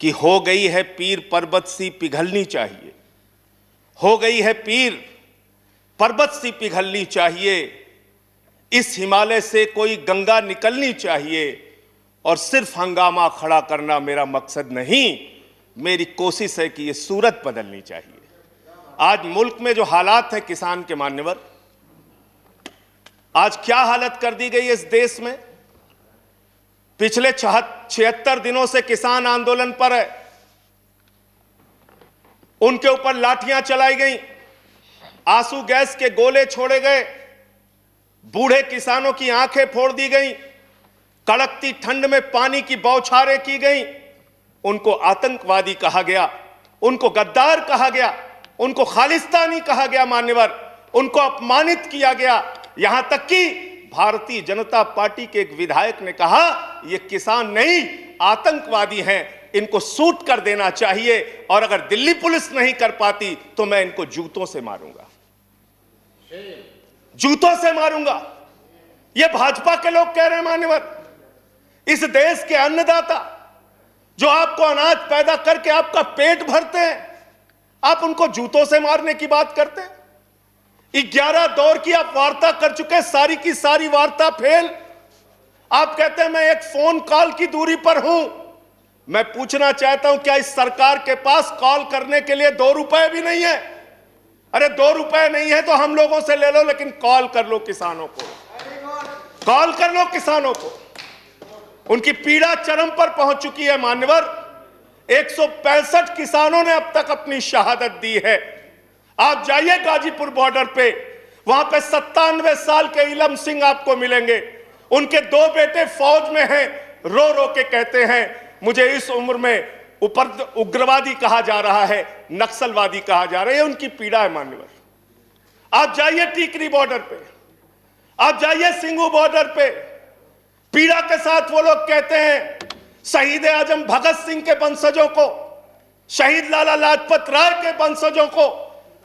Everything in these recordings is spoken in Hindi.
कि हो गई है पीर पर्वत सी पिघलनी चाहिए, हो गई है पीर पर्वत सी पिघलनी चाहिए, इस हिमालय से कोई गंगा निकलनी चाहिए, और सिर्फ हंगामा खड़ा करना मेरा मकसद नहीं, मेरी कोशिश है कि ये सूरत बदलनी चाहिए। आज मुल्क में जो हालात है किसान के मान्यवर, आज क्या हालत कर दी गई है इस देश में। पिछले 76 दिनों से किसान आंदोलन पर है, उनके ऊपर लाठियां चलाई गई, आंसू गैस के गोले छोड़े गए, बूढ़े किसानों की आंखें फोड़ दी गई, कड़कती ठंड में पानी की बौछारें की गई, उनको आतंकवादी कहा गया, उनको गद्दार कहा गया, उनको खालिस्तानी कहा गया मान्यवर, उनको अपमानित किया गया। यहां तक कि भारतीय जनता पार्टी के एक विधायक ने कहा ये किसान नहीं आतंकवादी हैं, इनको सूट कर देना चाहिए, और अगर दिल्ली पुलिस नहीं कर पाती तो मैं इनको जूतों से मारूंगा, जूतों से मारूंगा। ये भाजपा के लोग कह रहे हैं मान्यवर। इस देश के अन्नदाता जो आपको अनाज पैदा करके आपका पेट भरते हैं, आप उनको जूतों से मारने की बात करते हैं। 11 दौर की आप वार्ता कर चुके, सारी की सारी वार्ता फेल। आप कहते हैं मैं एक फोन कॉल की दूरी पर हूं। मैं पूछना चाहता हूं क्या इस सरकार के पास कॉल करने के लिए 2 रुपए भी नहीं है? अरे 2 रुपए नहीं है तो हम लोगों से ले लो, लेकिन कॉल कर लो किसानों को, कॉल कर लो किसानों को। उनकी पीड़ा चरम पर पहुंच चुकी है मान्यवर। 165 किसानों ने अब तक अपनी शहादत दी है। आप जाइए गाजीपुर बॉर्डर पे, वहां पे 97 साल के इलम सिंह आपको मिलेंगे। उनके 2 बेटे फौज में हैं, रो रो के कहते हैं मुझे इस उम्र में ऊपर उग्रवादी कहा जा रहा है, नक्सलवादी कहा जा रहा है। उनकी पीड़ा है मान्यवर। आप जाइए टीकरी बॉर्डर पे, आप जाइए सिंगू बॉर्डर पे, पीड़ा के साथ वो लोग कहते हैं शहीद आजम भगत सिंह के वंशजों को, शहीद लाला लाजपत राय के वंशजों को,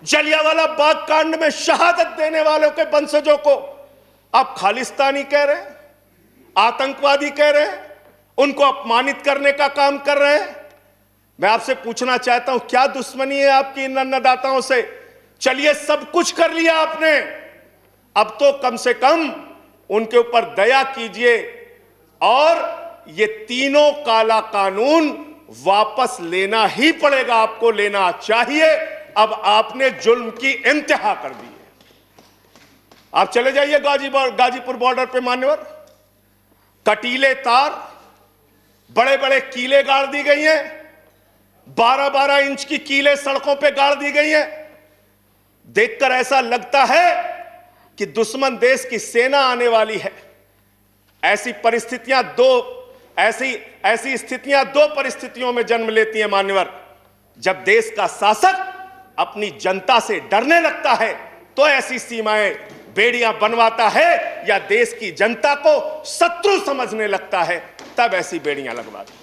जलियांवाला बाग कांड में शहादत देने वालों के वंशजों को आप खालिस्तानी कह रहे हैं, आतंकवादी कह रहे हैं, उनको अपमानित करने का काम कर रहे हैं। मैं आपसे पूछना चाहता हूं क्या दुश्मनी है आपकी इन अन्नदाताओं से? चलिए सब कुछ कर लिया आपने, अब तो कम से कम उनके ऊपर दया कीजिए और ये तीनों काला कानून वापस लेना ही पड़ेगा, आपको लेना चाहिए। अब आपने जुल्म की इंतहा कर दी है। आप चले जाइए गाजीपुर बॉर्डर पे मान्यवर, कटीले तार, बड़े बड़े कीले गाड़ दी गई हैं, 12-12 इंच की कीले सड़कों पे गाड़ दी गई हैं। देखकर ऐसा लगता है कि दुश्मन देश की सेना आने वाली है। ऐसी स्थितियां दो परिस्थितियों में जन्म लेती हैं मान्यवर। जब देश का शासक अपनी जनता से डरने लगता है तो ऐसी सीमाएं बेड़ियां बनवाता है, या देश की जनता को शत्रु समझने लगता है तब ऐसी बेड़ियां लगवाता है।